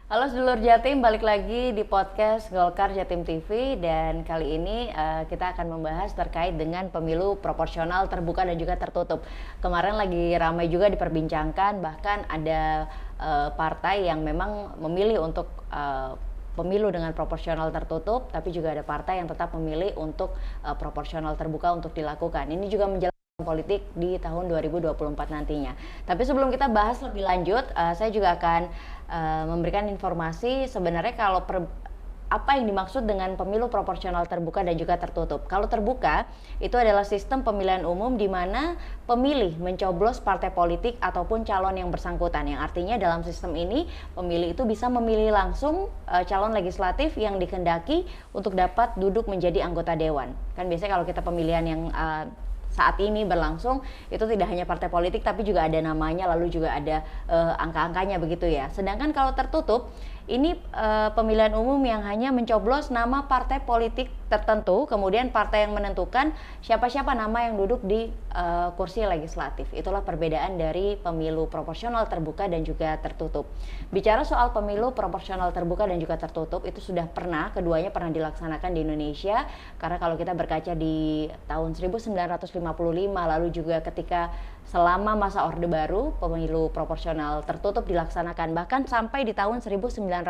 Halo sedulur Jatim, balik lagi di podcast Golkar Jatim TV dan kali ini kita akan membahas terkait dengan pemilu proporsional terbuka dan juga tertutup. Kemarin lagi ramai juga diperbincangkan, bahkan ada partai yang memang memilih untuk pemilu dengan proporsional tertutup, tapi juga ada partai yang tetap memilih untuk proporsional terbuka untuk dilakukan. Ini juga menjelaskan politik di tahun 2024 nantinya. Tapi sebelum kita bahas lebih lanjut, saya juga akan memberikan informasi sebenarnya apa yang dimaksud dengan pemilu proporsional terbuka dan juga tertutup. Kalau terbuka, itu adalah sistem pemilihan umum di mana pemilih mencoblos partai politik ataupun calon yang bersangkutan. Yang artinya dalam sistem ini, pemilih itu bisa memilih langsung calon legislatif yang dikehendaki untuk dapat duduk menjadi anggota dewan. Kan biasanya kalau kita pemilihan yang saat ini berlangsung itu tidak hanya partai politik tapi juga ada namanya, lalu juga ada angka-angkanya begitu ya. Sedangkan kalau tertutup ini pemilihan umum yang hanya mencoblos nama partai politik tertentu, kemudian partai yang menentukan siapa-siapa nama yang duduk di kursi legislatif. Itulah perbedaan dari pemilu proporsional terbuka dan juga tertutup. Bicara soal pemilu proporsional terbuka dan juga tertutup, itu sudah keduanya pernah dilaksanakan di Indonesia, karena kalau kita berkaca di tahun 1955, lalu juga ketika selama masa Orde Baru, pemilu proporsional tertutup dilaksanakan bahkan sampai di tahun 1999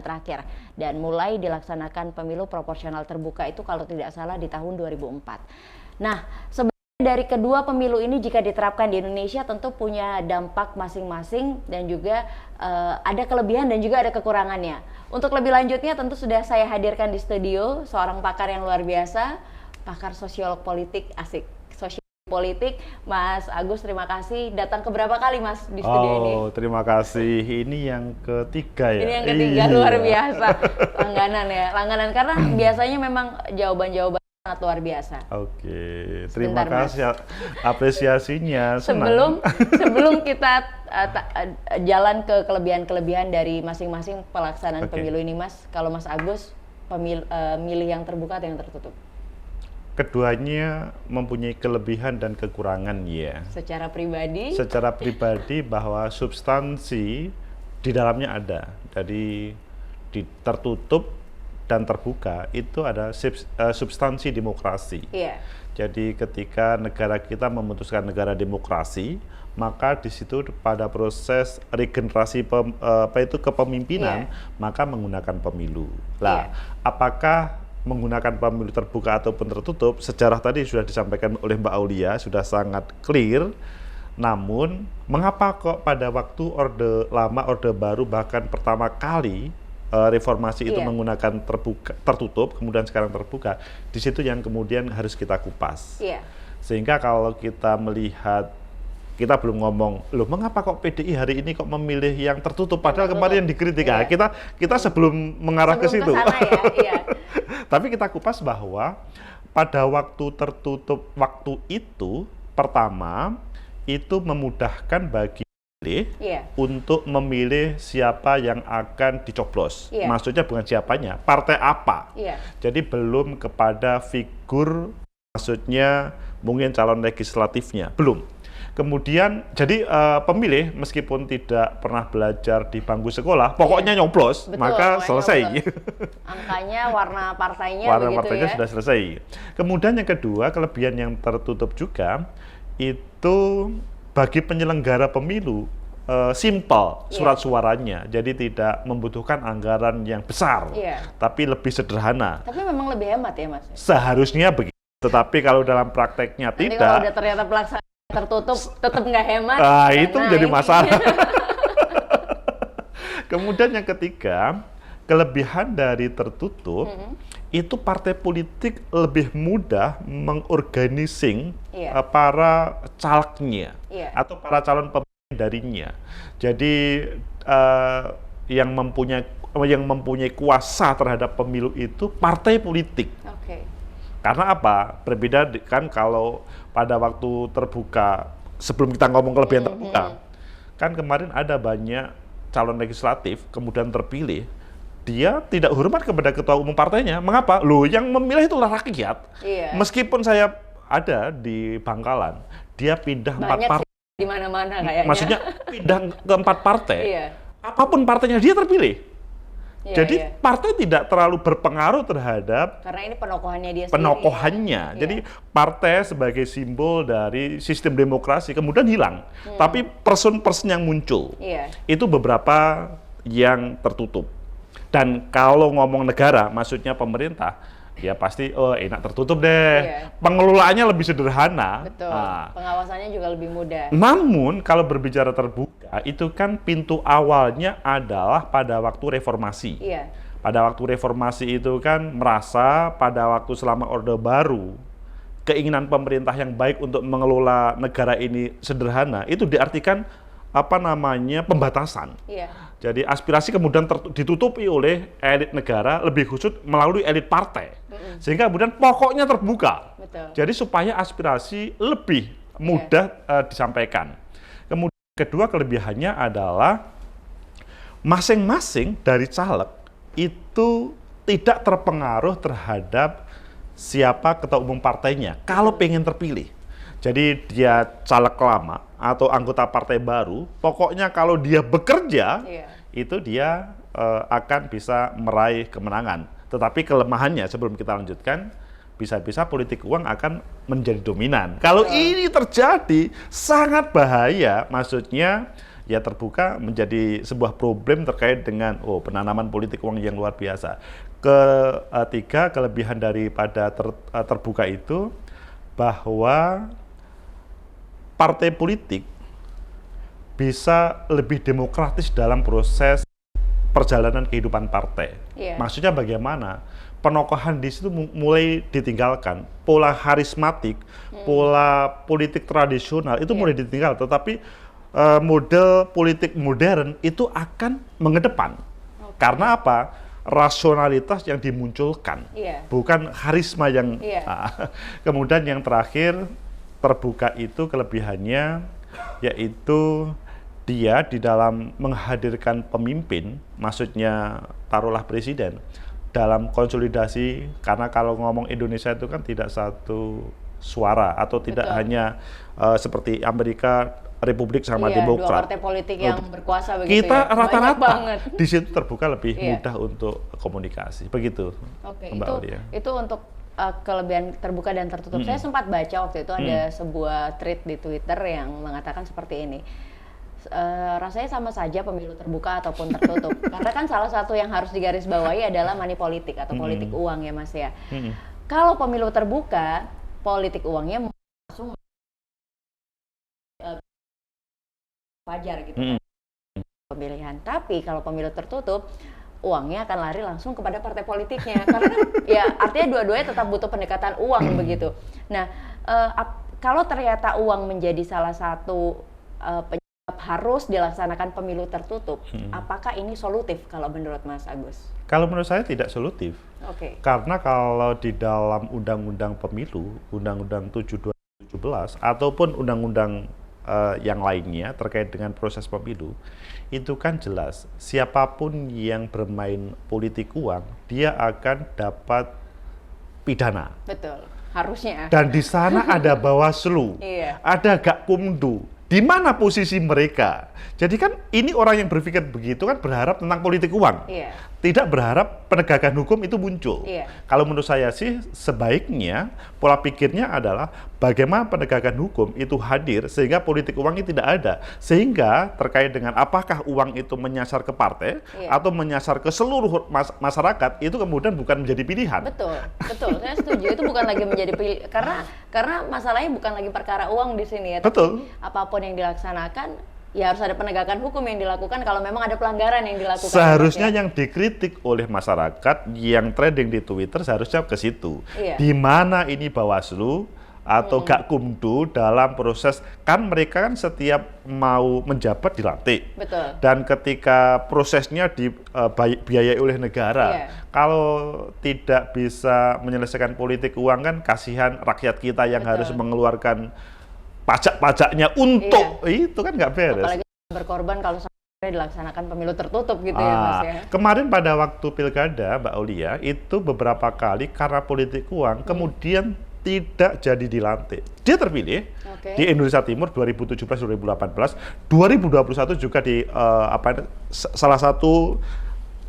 terakhir, dan mulai dilaksanakan pemilu proporsional terbuka itu kalau tidak salah di tahun 2004. Nah, sebenarnya dari kedua pemilu ini jika diterapkan di Indonesia tentu punya dampak masing-masing dan juga ada kelebihan dan juga ada kekurangannya. Untuk lebih lanjutnya tentu sudah saya hadirkan di studio seorang pakar yang luar biasa, pakar sosiolog politik, asik, politik, Mas Agus. Terima kasih. Datang keberapa kali Mas di studio ini? Oh, terima kasih. Ini yang ketiga ya? Ini yang ketiga, luar biasa. Langganan ya, langganan karena biasanya memang jawaban-jawaban sangat luar biasa. Oke, Sebentar, terima kasih apresiasinya. Sebelum kita jalan ke kelebihan-kelebihan dari masing-masing pelaksanaan pemilu ini, Mas. Kalau Mas Agus milih yang terbuka atau yang tertutup? Keduanya mempunyai kelebihan dan kekurangan ya. Secara pribadi? Secara pribadi bahwa substansi di dalamnya ada. Jadi di tertutup dan terbuka itu ada substansi demokrasi. Iya. Jadi ketika negara kita memutuskan negara demokrasi, maka di situ pada proses regenerasi kepemimpinan, maka menggunakan pemilu. Lah, apakah menggunakan pemilu terbuka ataupun tertutup, sejarah tadi sudah disampaikan oleh Mbak Aulia, sudah sangat clear. Namun, mengapa kok pada waktu Orde Lama, Orde Baru, bahkan pertama kali reformasi itu menggunakan tertutup, kemudian sekarang terbuka, di situ yang kemudian harus kita kupas. Sehingga kalau kita melihat, kita belum ngomong, loh mengapa kok PDI hari ini kok memilih yang tertutup, padahal kemarin yang dikritik. Kita sebelum mengarah ke situ. Tapi kita kupas bahwa pada waktu tertutup waktu itu, pertama, itu memudahkan bagi pemilih untuk memilih siapa yang akan dicoblos. Maksudnya bukan siapanya, partai apa. Jadi belum kepada figur, maksudnya mungkin calon legislatifnya, belum. Kemudian, jadi pemilih meskipun tidak pernah belajar di bangku sekolah, pokoknya nyoblos, maka selesai. Angkanya, warna partainya, sudah selesai. Kemudian yang kedua, kelebihan yang tertutup juga, itu bagi penyelenggara pemilu, simpel surat suaranya, jadi tidak membutuhkan anggaran yang besar, tapi lebih sederhana. Tapi memang lebih hemat ya Mas? Seharusnya begitu, tetapi kalau dalam prakteknya nanti tidak. Kalau udah ternyata pelaksanaan tertutup tetap nggak hemat. Itu menjadi masalah. Kemudian yang ketiga, kelebihan dari tertutup itu partai politik lebih mudah mengorganising para calegnya atau para calon pemilih darinya. Jadi yang mempunyai kuasa terhadap pemilu itu partai politik. Karena apa? Berbeda kan kalau pada waktu terbuka, sebelum kita ngomong kelebihan terbuka, kan kemarin ada banyak calon legislatif kemudian terpilih, dia tidak hormat kepada ketua umum partainya. Mengapa? Loh, yang memilih itulah rakyat. Meskipun saya ada di Bangkalan, dia pindah 4 partai. Di mana-mana kayaknya. Maksudnya pindah ke 4 partai. apapun partainya dia terpilih. Iya, Jadi iya. partai tidak terlalu berpengaruh terhadap Karena ini penokohannya dia sendiri. penokohannya. Iya. Jadi partai sebagai simbol dari sistem demokrasi kemudian hilang. Tapi person-person yang muncul Iya. itu beberapa yang tertutup. Dan kalau ngomong negara, maksudnya pemerintah, ya pasti enak tertutup deh. Iya. Pengelolaannya lebih sederhana. Betul. Nah, Pengawasannya juga lebih mudah. namun kalau berbicara terbuka, itu kan pintu awalnya adalah pada waktu reformasi. Iya. Pada waktu reformasi itu kan merasa pada waktu selama Orde Baru, keinginan pemerintah yang baik untuk mengelola negara ini sederhana, itu diartikan pembatasan. Iya. Jadi aspirasi kemudian ditutupi oleh elit negara, lebih khusus melalui elit partai. Sehingga kemudian pokoknya terbuka. Betul. Jadi supaya aspirasi lebih mudah disampaikan. Kemudian kedua kelebihannya adalah masing-masing dari caleg itu tidak terpengaruh terhadap siapa ketua umum partainya kalau pengen terpilih. Jadi dia caleg lama atau anggota partai baru, pokoknya kalau dia bekerja, Iya. itu dia akan bisa meraih kemenangan. Tetapi kelemahannya sebelum kita lanjutkan, bisa-bisa politik uang akan menjadi dominan. Kalau ini terjadi, sangat bahaya, maksudnya ya terbuka menjadi sebuah problem terkait dengan penanaman politik uang yang luar biasa. Ketiga, kelebihan daripada terbuka itu bahwa partai politik bisa lebih demokratis dalam proses perjalanan kehidupan partai. Iya. Maksudnya bagaimana? Penokohan di situ mulai ditinggalkan. Pola harismatik, pola politik tradisional itu mulai ditinggal. Tetapi model politik modern itu akan mengedepan. Karena apa? Rasionalitas yang dimunculkan, bukan harisma yang. Kemudian yang terakhir, terbuka itu kelebihannya yaitu dia di dalam menghadirkan pemimpin, maksudnya taruhlah presiden, dalam konsolidasi, karena kalau ngomong Indonesia itu kan tidak satu suara atau tidak hanya seperti Amerika, Republik sama Demokrat. Dua partai politik yang berkuasa begitu. Kita rata-rata di situ terbuka lebih Iya. mudah untuk komunikasi. Begitu. Oke, Mbak Aulia. itu untuk kelebihan terbuka dan tertutup. Saya sempat baca waktu itu ada sebuah tweet di Twitter yang mengatakan seperti ini. Rasanya sama saja pemilu terbuka ataupun tertutup. Karena kan salah satu yang harus digarisbawahi adalah money politik atau politik uang ya Mas ya. Kalau pemilu terbuka, politik uangnya langsung wajar gitu kan pemilihan. Tapi kalau pemilu tertutup, uangnya akan lari langsung kepada partai politiknya. Karena kan ya artinya dua-duanya tetap butuh pendekatan uang begitu. Nah, kalau ternyata uang menjadi salah satu penyebab harus dilaksanakan pemilu tertutup, apakah ini solutif kalau menurut Mas Agus? Kalau menurut saya tidak solutif. Oke. Karena kalau di dalam Undang-Undang Pemilu, Undang-Undang 7 2017 ataupun undang-undang yang lainnya terkait dengan proses pemilu, itu kan jelas siapapun yang bermain politik uang, dia akan dapat pidana. Betul, harusnya. Dan di sana ada Bawaslu, ada Gakumdu. Di mana posisi mereka? Jadi kan ini orang yang berpikir begitu kan berharap tentang politik uang. Tidak berharap penegakan hukum itu muncul. Kalau menurut saya sih sebaiknya pola pikirnya adalah bagaimana penegakan hukum itu hadir sehingga politik uangnya tidak ada. Sehingga terkait dengan apakah uang itu menyasar ke partai atau menyasar ke seluruh masyarakat, itu kemudian bukan menjadi pilihan. Betul, betul. Saya setuju. Itu bukan lagi menjadi pilihan. Karena masalahnya bukan lagi perkara uang di sini ya. Betul. Apapun yang dilaksanakan, ya harus ada penegakan hukum yang dilakukan kalau memang ada pelanggaran yang dilakukan. Seharusnya yang dikritik oleh masyarakat, yang trending di Twitter seharusnya ke situ. Di mana ini Bawaslu atau Gakumdu dalam proses, kan mereka kan setiap mau menjabat dilantik. Betul. Dan ketika prosesnya dibiayai oleh negara, kalau tidak bisa menyelesaikan politik uang kan kasihan rakyat kita yang harus mengeluarkan pajak-pajaknya untuk itu kan nggak beres. Apalagi berkorban kalau sampai dilaksanakan pemilu tertutup gitu ya Mas ya. Kemarin pada waktu pilkada Mbak Aulia itu beberapa kali karena politik uang kemudian tidak jadi dilantik. Dia terpilih di Indonesia Timur 2017-2018, 2021 juga di salah satu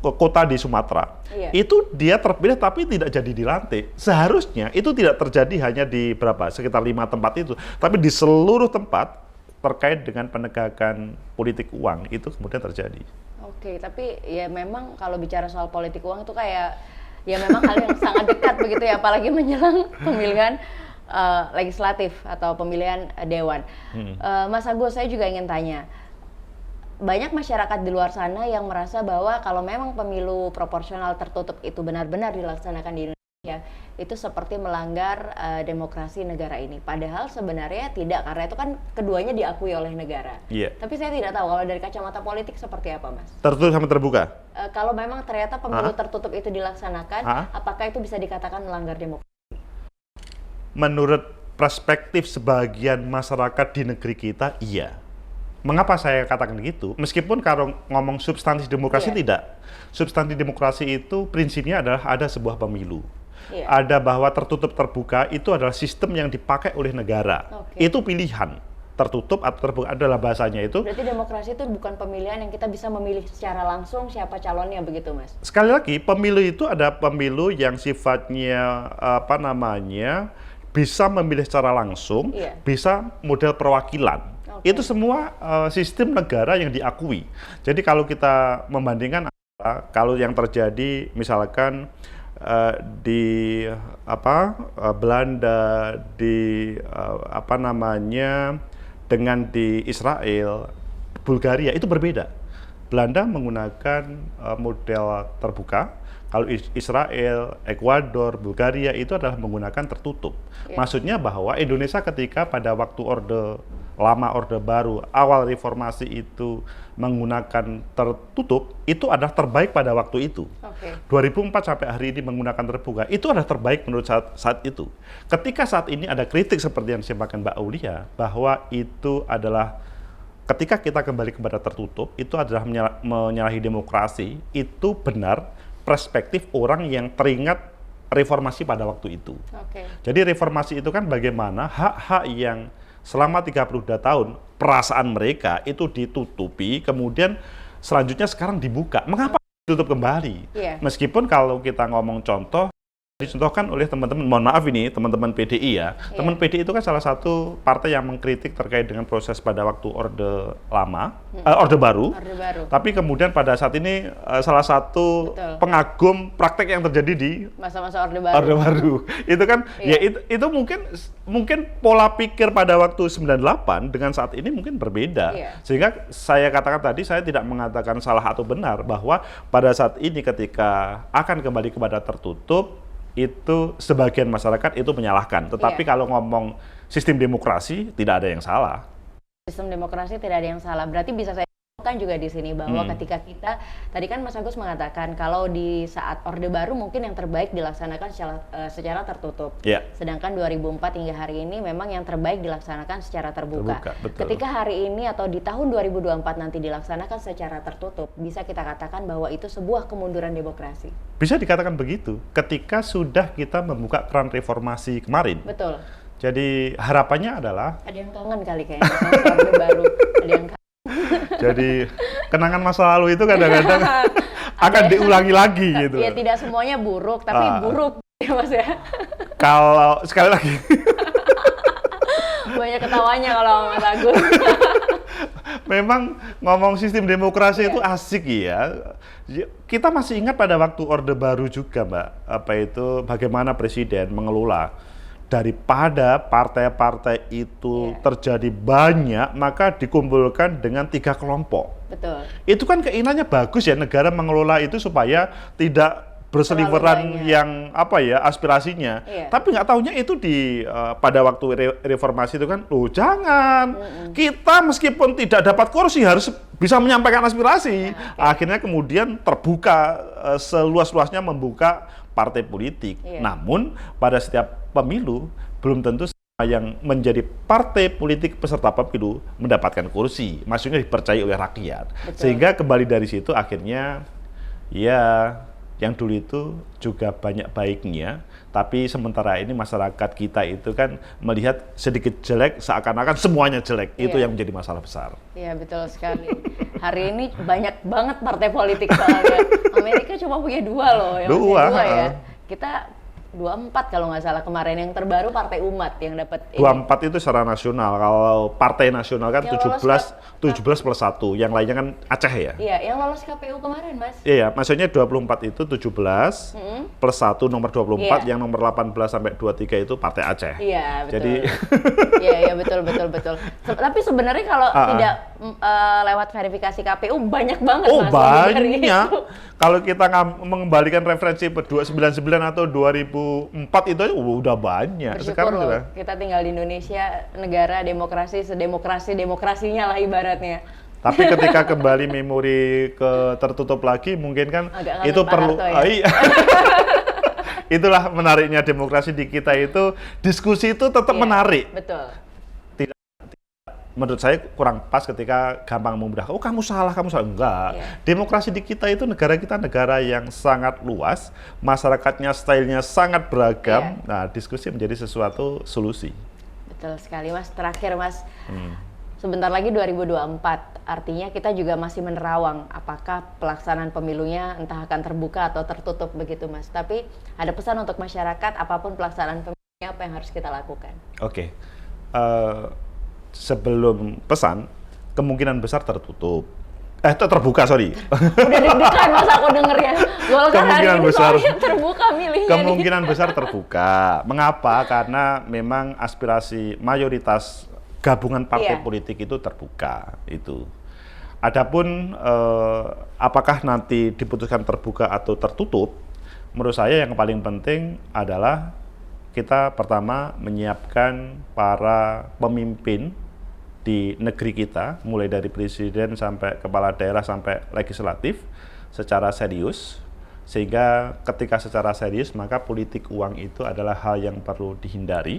kota di Sumatera. Itu dia terpilih tapi tidak jadi dilantik. Seharusnya itu tidak terjadi hanya di sekitar 5 tempat itu, tapi di seluruh tempat terkait dengan penegakan politik uang itu kemudian terjadi. Oke, tapi ya memang kalau bicara soal politik uang itu kayak ya memang hal yang sangat dekat begitu ya, apalagi menjelang pemilihan legislatif atau pemilihan dewan. Mas Agus, saya juga ingin tanya, banyak masyarakat di luar sana yang merasa bahwa kalau memang pemilu proporsional tertutup itu benar-benar dilaksanakan di Indonesia, itu seperti melanggar demokrasi negara ini. Padahal sebenarnya tidak, karena itu kan keduanya diakui oleh negara. Tapi saya tidak tahu kalau dari kacamata politik seperti apa, Mas? Tertutup sama terbuka? Kalau memang ternyata pemilu tertutup itu dilaksanakan, apakah itu bisa dikatakan melanggar demokrasi? Menurut perspektif sebagian masyarakat di negeri kita, iya. Mengapa saya katakan gitu? Meskipun kalau ngomong substansi demokrasi tidak. Substansi demokrasi itu prinsipnya adalah ada sebuah pemilu. Ada bahwa tertutup terbuka itu adalah sistem yang dipakai oleh negara. Itu pilihan. Tertutup atau terbuka adalah bahasanya itu. Berarti demokrasi itu bukan pemilihan yang kita bisa memilih secara langsung siapa calonnya, begitu, Mas? Sekali lagi, pemilu itu ada pemilu yang sifatnya bisa memilih secara langsung, bisa model perwakilan. Itu semua sistem negara yang diakui. Jadi kalau kita membandingkan kalau yang terjadi misalkan di Belanda, di dengan di Israel, Bulgaria itu berbeda. Belanda menggunakan model terbuka, kalau Israel, Ekuador, Bulgaria itu adalah menggunakan tertutup. Maksudnya bahwa Indonesia ketika pada waktu Orde Lama, Orde Baru, awal reformasi itu menggunakan tertutup, itu adalah terbaik pada waktu itu. 2004 sampai hari ini menggunakan terbuka, itu adalah terbaik menurut saat itu. Ketika saat ini ada kritik seperti yang disampaikan Mbak Aulia, bahwa itu adalah ketika kita kembali kepada tertutup, itu adalah menyalahi demokrasi, itu benar perspektif orang yang teringat reformasi pada waktu itu. Jadi reformasi itu kan bagaimana hak-hak yang selama 32 tahun perasaan mereka itu ditutupi, kemudian selanjutnya sekarang dibuka. Mengapa ditutup kembali? Meskipun kalau kita ngomong contoh, dicontohkan oleh teman-teman, mohon maaf ini teman-teman PDI ya. Teman PDI itu kan salah satu partai yang mengkritik terkait dengan proses pada waktu Orde Lama, Orde Baru. Tapi kemudian pada saat ini salah satu pengagum praktek yang terjadi di masa-masa Orde Baru. Orde Baru. Itu kan ya itu mungkin pola pikir pada waktu 98 dengan saat ini mungkin berbeda. Sehingga saya katakan tadi, saya tidak mengatakan salah atau benar bahwa pada saat ini ketika akan kembali kepada tertutup, itu sebagian masyarakat itu menyalahkan. Tetapi kalau ngomong sistem demokrasi, tidak ada yang salah. Sistem demokrasi tidak ada yang salah. Berarti bisa saya kan juga di sini bahwa ketika kita, tadi kan Mas Agus mengatakan kalau di saat Orde Baru mungkin yang terbaik dilaksanakan secara tertutup. Sedangkan 2004 hingga hari ini memang yang terbaik dilaksanakan secara terbuka. Ketika hari ini atau di tahun 2024 nanti dilaksanakan secara tertutup, bisa kita katakan bahwa itu sebuah kemunduran demokrasi. Bisa dikatakan begitu ketika sudah kita membuka keran reformasi kemarin. Betul. Jadi harapannya adalah ada yang kangen kali kayaknya Orde Baru, ada yang jadi kenangan masa lalu itu kadang-kadang akan diulangi lagi gitu. Ya tidak semuanya buruk, tapi buruk ya Mas ya. Kalau sekali lagi banyak ketawanya kalau Mas Agus. Memang ngomong sistem demokrasi itu asik ya. Kita masih ingat pada waktu Orde Baru juga, Mbak, bagaimana presiden mengelola. Daripada partai-partai itu terjadi banyak, maka dikumpulkan dengan 3 kelompok. Betul. Itu kan keinginannya bagus ya, negara mengelola itu supaya tidak berseliweran yang aspirasinya. Tapi nggak taunya itu pada waktu reformasi itu kan, jangan, kita meskipun tidak dapat kursi harus bisa menyampaikan aspirasi. Akhirnya kemudian terbuka seluas-luasnya membuka partai politik. Namun pada setiap pemilu belum tentu yang menjadi partai politik peserta pemilu mendapatkan kursi, maksudnya dipercayai oleh rakyat. Sehingga kembali dari situ akhirnya ya yang dulu itu juga banyak baiknya, tapi sementara ini masyarakat kita itu kan melihat sedikit jelek seakan-akan semuanya jelek. Itu yang menjadi masalah besar. Iya, betul sekali. Hari ini banyak banget partai politik soalnya. Amerika cuma punya 2 loh, yang Dua. masih 2 ya. Kita 24 kalau nggak salah kemarin, yang terbaru Partai Umat yang dapat ini. 24 itu secara nasional, kalau partai nasional kan Yang 17 plus 1, yang lainnya kan Aceh ya? Iya, yang lolos KPU kemarin, Mas. Iya, maksudnya 24 itu 17 plus 1 nomor 24, Iya. yang nomor 18 sampai 23 itu Partai Aceh. Iya, betul. Jadi iya, betul. Tapi sebenarnya kalau tidak lewat verifikasi KPU banyak banget, oh Mas. Lebih dari banyak. itu. Kalau kita mengembalikan referensi 299 atau 2004 itu udah banyak. Bersyukur Sekarang loh, sudah. kita tinggal di Indonesia, negara demokrasi, sedemokrasi-demokrasinya lah ibaratnya. Tapi ketika kembali memori ke tertutup lagi, mungkin kan Agak itu kangen Pak perlu. Harto ya? Iya. Itulah menariknya demokrasi di kita itu, diskusi itu tetap Iya, menarik. Betul. Menurut saya kurang pas ketika gampang memudah. Oh kamu salah. Enggak. Iya. Demokrasi di kita itu negara yang sangat luas, masyarakatnya stylenya sangat beragam. Iya. Nah diskusi menjadi sesuatu solusi. Betul sekali, Mas. Terakhir, Mas. Sebentar lagi 2024, artinya kita juga masih menerawang apakah pelaksanaan pemilunya entah akan terbuka atau tertutup begitu, Mas. Tapi ada pesan untuk masyarakat, apapun pelaksanaan pemilunya, apa yang harus kita lakukan? Oke. Sebelum pesan, kemungkinan besar tertutup. Terbuka, sorry. Udah deg-degan, Mas, aku dengernya. Golkar hari Kemungkinan ini besar soalnya terbuka milihnya. Kemungkinan besar terbuka. Mengapa? Karena memang aspirasi mayoritas gabungan partai Iya. politik itu terbuka. Itu. Adapun apakah nanti diputuskan terbuka atau tertutup, menurut saya yang paling penting adalah kita pertama menyiapkan para pemimpin di negeri kita, mulai dari presiden sampai kepala daerah sampai legislatif, secara serius, sehingga ketika secara serius maka politik uang itu adalah hal yang perlu dihindari.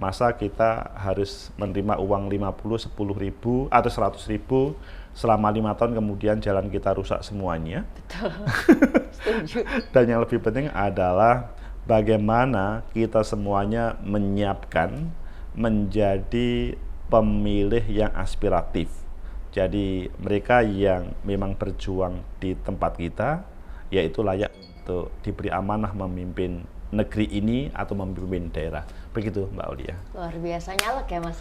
Masa kita harus menerima uang 50, 10 ribu atau 100 ribu selama 5 tahun, kemudian jalan kita rusak semuanya. Betul. Setuju. Dan yang lebih penting adalah bagaimana kita semuanya menyiapkan menjadi pemilih yang aspiratif. Jadi mereka yang memang berjuang di tempat kita, yaitu layak untuk diberi amanah memimpin negeri ini atau memimpin daerah. Begitu Mbak Aulia. Luar biasa nyalek ya, Mas.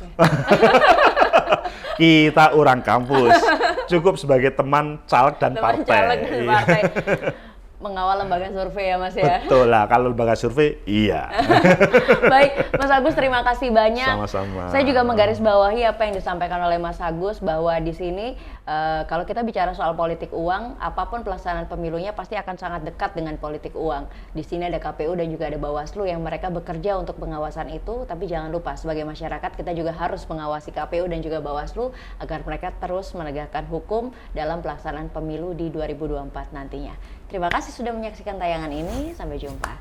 Kita orang kampus, cukup sebagai teman caleg dan Teman partai. caleg dan partai. Mengawal lembaga survei ya, Mas ya. Betul lah, kalau lembaga survei, iya. Baik, Mas Agus, terima kasih banyak. Sama-sama. Saya juga menggarisbawahi apa yang disampaikan oleh Mas Agus, bahwa di sini kalau kita bicara soal politik uang, apapun pelaksanaan pemilunya pasti akan sangat dekat dengan politik uang. Di sini ada KPU dan juga ada Bawaslu yang mereka bekerja untuk pengawasan itu, tapi jangan lupa sebagai masyarakat kita juga harus mengawasi KPU dan juga Bawaslu agar mereka terus menegakkan hukum dalam pelaksanaan pemilu di 2024 nantinya. Terima kasih sudah menyaksikan tayangan ini, sampai jumpa.